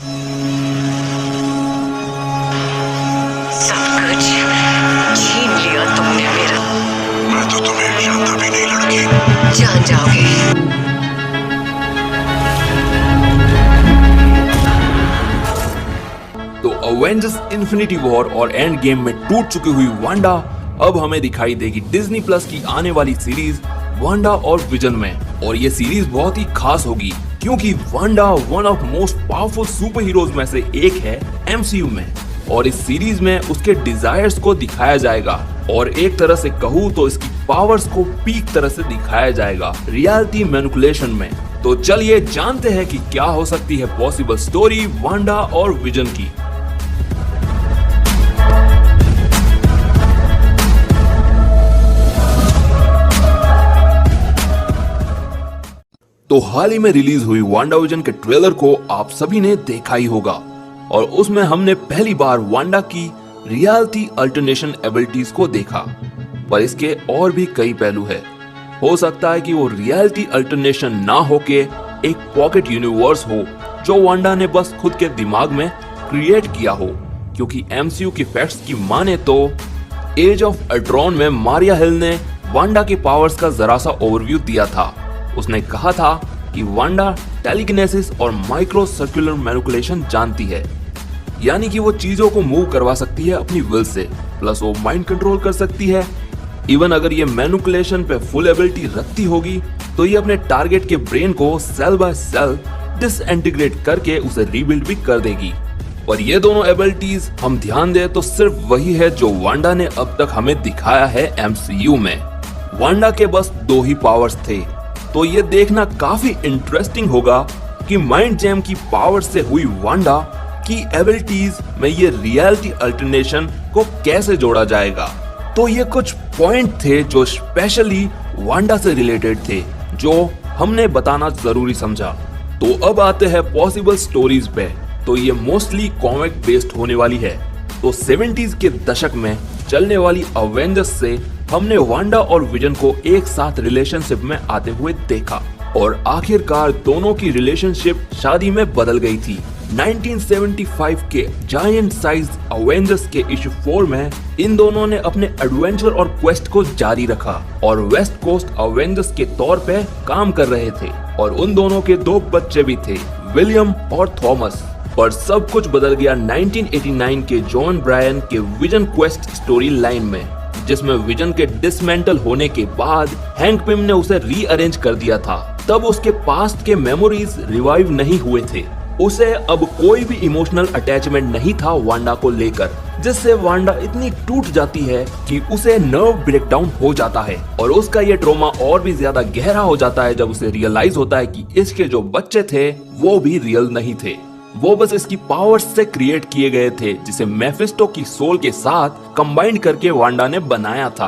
सब कुछ छीन लिया तुमने मेरा। मैं तो तुम्हें जानता भी नहीं लड़की। जान जाओगे। तो अवेंजर्स इन्फिनिटी वॉर और एंड गेम में टूट चुकी हुई वांडा अब हमें दिखाई देगी डिज्नी प्लस की आने वाली सीरीज वांडा और विजन में। और ये सीरीज बहुत ही खास होगी क्योंकि Wanda one of most powerful super heroes में से एक है एमसीयू में। और इस सीरीज में उसके डिजायर्स को दिखाया जाएगा और एक तरह से कहूँ तो इसकी पावर्स को पीक तरह से दिखाया जाएगा रियलिटी मैनिपुलेशन में। तो चलिए जानते हैं कि क्या हो सकती है पॉसिबल स्टोरी वांडा और विजन की। तो हाल ही में रिलीज हुई वांडा विजन के ट्रेलर को आप सभी ने देखा ही होगा और उसमें हमने पहली बार वांडा की रियलिटी अल्टरनेशन एबिलिटीज को देखा। पर इसके और भी कई पहलू है। हो सकता है कि वो रियलिटी अल्टरनेशन ना होके एक पॉकेट यूनिवर्स हो जो वांडा ने बस खुद के दिमाग में क्रिएट किया हो, क्योंकि एमसीयू की फैक्ट्स की माने तो एज ऑफ अल्ट्रॉन में मारिया हिल ने वांडा के पावर्स का जरा सा ओवरव्यू दिया था। उसने कहा था कि वांडा टेलीकिनेसिस और माइक्रो सर्कुलर मैनिपुलेशन जानती है, यानी कि वो चीजों को मूव करवा सकती है अपनी विल से, प्लस वो माइंड कंट्रोल कर सकती है। इवन अगर ये मैनिपुलेशन पे फुल एबिलिटी रखती होगी तो ये अपने टारगेट के ब्रेन को सेल बाय सेल डिसइंटीग्रेट करके उसे रीबिल्ड भी कर देगी। और ये दोनों एबिलिटीज हम ध्यान दें तो सिर्फ वही है जो वांडा ने अब तक हमें दिखाया है एमसीयू में। वांडा के बस दो ही पावर्स थे, तो ये देखना काफी इंटरेस्टिंग होगा कि माइंड जैम की पावर से हुई वांडा की एबिलिटीज में ये रियलिटी अल्टरनेशन को कैसे जोड़ा जाएगा। तो ये कुछ पॉइंट थे जो स्पेशली वांडा से रिलेटेड थे, जो हमने बताना जरूरी समझा। तो अब आते हैं पॉसिबल स्टोरीज पे। तो ये मोस्टली कॉमिक बेस्ड होने वाली है। तो 70s के दशक में चलने वाली अवेंजर्स से हमने वांडा और विजन को एक साथ रिलेशनशिप में आते हुए देखा और आखिरकार दोनों की रिलेशनशिप शादी में बदल गई थी। 1975 के जायंट साइज अवेंजर्स के इशू 4 में इन दोनों ने अपने एडवेंचर और क्वेस्ट को जारी रखा और वेस्ट कोस्ट अवेंजर्स के तौर पे काम कर रहे थे और उन दोनों के दो बच्चे भी थे, विलियम और थॉमस। पर सब कुछ बदल गया 1989 के जॉन ब्रायन के विजन क्वेस्ट स्टोरी लाइन में, जिसमें विजन के डिसमेंटल होने के बाद हैंक पिम ने उसे रीअरेंज कर दिया था। तब उसके पास्ट के मेमोरीज रिवाइव नहीं हुए थे। उसे अब कोई भी इमोशनल अटैचमेंट नहीं था वांडा को लेकर, जिससे वांडा इतनी टूट जाती है कि उसे नर्व ब्रेकडाउन हो जाता है और उसका ये ट्रॉमा और भी ज्यादा गहरा हो जाता है जब उसे रियलाइज होता है कि इसके जो बच्चे थे वो भी रियल नहीं थे, वो बस इसकी पावर्स से क्रिएट किए गए थे, जिसे मेफिस्टो की सोल के साथ कंबाइन करके वांडा ने बनाया था।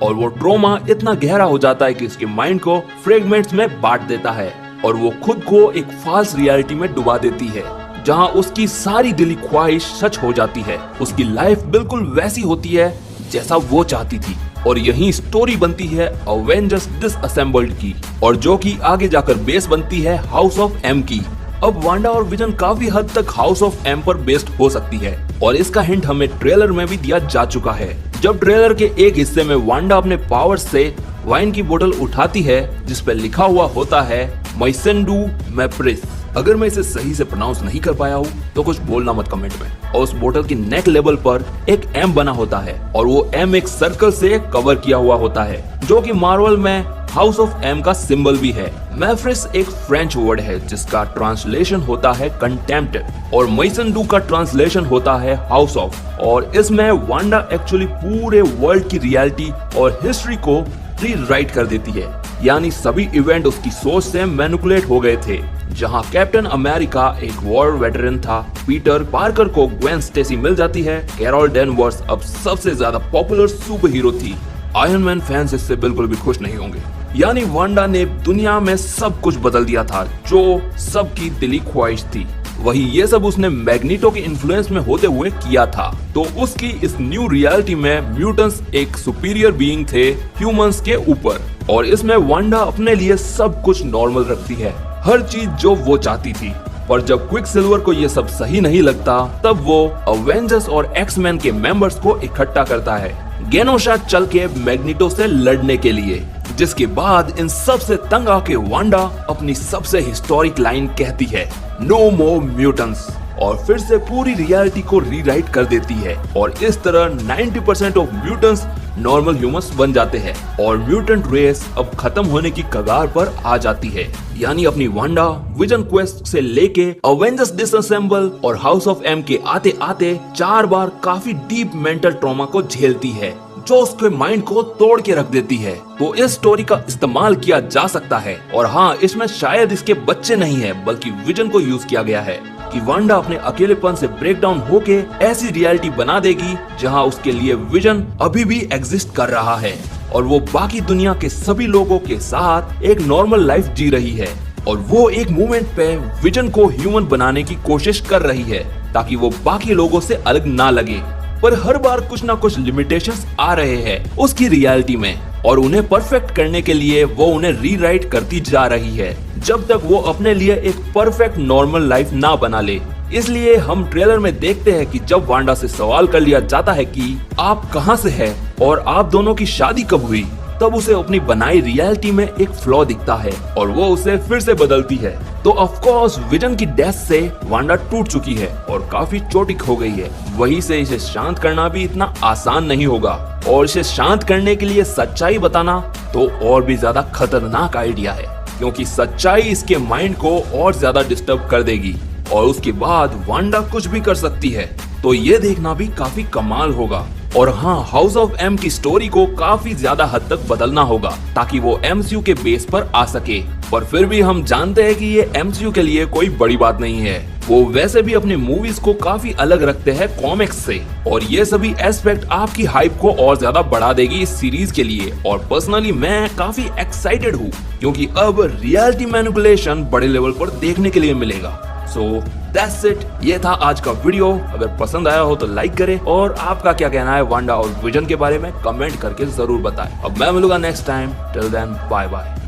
और वो ट्रॉमा इतना गहरा हो जाता है कि इसके माइंड को फ्रेगमेंट्स में बांट देता है और वो खुद को एक फाल्स रियलिटी में डुबा देती है, जहां उसकी सारी दिली ख्वाहिश सच हो जाती है। उसकी लाइफ बिल्कुल वैसी होती है जैसा वो चाहती थी। और यही स्टोरी बनती है अवेंजर्स डिसअसेंबल्ड की, और जो कि आगे जाकर बेस बनती है हाउस ऑफ एम की। अब वांडा और विजन काफी हद तक हाउस ऑफ एम पर बेस्ड हो सकती है और इसका हिंट हमें ट्रेलर में भी दिया जा चुका है। जब ट्रेलर के एक हिस्से में वांडा अपने पावर से वाइन की बोतल उठाती है जिस पर लिखा हुआ होता है मैसेंडू मैप्रिस। अगर मैं इसे सही से प्रोनाउंस नहीं कर पाया हूँ तो कुछ बोलना मत कमेंट में। और उस बोतल की नेक लेवल पर एक एम बना होता है और वो एम एक सर्कल से कवर किया हुआ होता है, जो कि मार्वल में हाउस ऑफ एम का सिंबल भी है। मैफ्रिस एक फ्रेंच वर्ड है जिसका ट्रांसलेशन होता है कंटेम्प्ट और मैसेंडू का ट्रांसलेशन होता है हाउस ऑफ। और इसमें वांडा एक्चुअली पूरे वर्ल्ड की रियलिटी और हिस्ट्री को रीराइट कर देती है, यानी सभी इवेंट उसकी सोच से मैनिपुलेट हो गए थे। जहां कैप्टन अमेरिका एक वॉर वेटरन था, पीटर पार्कर को ग्वेन स्टेसी मिल जाती है, कैरोल डेनवर्स अब सबसे ज्यादा पॉपुलर सुपर हीरो थी। आयरन मैन फैंस इससे बिल्कुल भी खुश नहीं होंगे। यानी वांडा ने दुनिया में सब कुछ बदल दिया था जो सबकी दिली ख्वाहिश थी। वही ये सब उसने मैग्नीटो के इन्फ्लुएंस में होते हुए किया था। तो उसकी इस न्यू रियलिटी में म्यूटेंट्स एक सुपीरियर बीइंग थे ह्यूमंस के ऊपर, और इसमें वांडा अपने लिए सब कुछ नॉर्मल रखती है, हर चीज जो वो चाहती थी। पर जब क्विक सिल्वर को ये सब सही नहीं लगता तब वो अवेंजर्स और एक्समैन के मेंबर्स को इकट्ठा करता है गेनोशा चल के मैग्नेटो से लड़ने के लिए, जिसके बाद इन सब से तंग आके वांडा अपनी सबसे हिस्टोरिक लाइन कहती है नो मोर म्यूटेंट्स, और फिर से पूरी रियलिटी को रीराइट कर देती है और इस तरह 90% ऑफ म्यूटेंट्स नॉर्मल ह्यूमंस बन जाते हैं और म्यूटेंट रेस अब खत्म होने की कगार पर आ जाती है। यानी अपनी वांडा विजन क्वेस्ट से लेके अवेंजर्स डिसअसेंबल और हाउस ऑफ एम के आते आते 4 बार काफी डीप मेंटल ट्रॉमा को झेलती है जो उसके माइंड को तोड़ के रख देती है। तो इस स्टोरी का इस्तेमाल किया जा सकता है और हाँ, इसमें शायद इसके बच्चे नहीं है बल्कि विजन को यूज किया गया है कि वांडा अपने अकेलेपन से ब्रेक डाउन होके ऐसी रियलिटी बना देगी जहां उसके लिए विजन अभी भी एग्जिस्ट कर रहा है और वो बाकी दुनिया के सभी लोगों के साथ एक नॉर्मल लाइफ जी रही है और वो एक मोमेंट पे विजन को ह्यूमन बनाने की कोशिश कर रही है ताकि वो बाकी लोगों से अलग ना लगे। पर हर बार कुछ ना कुछ लिमिटेशंस आ रहे हैं उसकी रियलिटी में और उन्हें परफेक्ट करने के लिए वो उन्हें रीराइट करती जा रही है जब तक वो अपने लिए एक परफेक्ट नॉर्मल लाइफ ना बना ले। इसलिए हम ट्रेलर में देखते हैं कि जब वांडा से सवाल कर लिया जाता है कि आप कहां से हैं और आप दोनों की शादी कब हुई, तब उसे अपनी बनाई रियलिटी में एक फ्लॉ दिखता है और वो उसे फिर से बदलती है। तो ऑफ कोर्स विजन की डेथ से वांडा टूट चुकी है और काफी चोटिक हो गई है, वहीं से इसे शांत करना भी इतना आसान नहीं होगा और इसे शांत करने के लिए सच्चाई बताना तो और भी ज्यादा खतरनाक आइडिया है क्योंकि सच्चाई इसके माइंड को और ज्यादा डिस्टर्ब कर देगी और उसके बाद वांडा कुछ भी कर सकती है। तो ये देखना भी काफी कमाल होगा। और हाँ, हाउस ऑफ एम की स्टोरी को काफी ज्यादा हद तक बदलना होगा ताकि वो एमसीयू के बेस पर आ सके, पर फिर भी हम जानते हैं कि ये एमसीयू के लिए कोई बड़ी बात नहीं है। वो वैसे भी अपनी मूवीज को काफी अलग रखते हैं कॉमिक्स से और ये सभी एस्पेक्ट आपकी हाइप को और ज्यादा बढ़ा देगी इस सीरीज के लिए। और पर्सनली मैं काफी एक्साइटेड हूँ क्योंकि अब रियलिटी मैनिपुलेशन बड़े लेवल पर देखने के लिए मिलेगा। सो दैट्स इट, ये था आज का वीडियो। अगर पसंद आया हो तो लाइक करें और आपका क्या कहना है वांडा और विजन के बारे में कमेंट करके जरूर बताएं। अब मैं मिलूंगा next time, till then bye bye.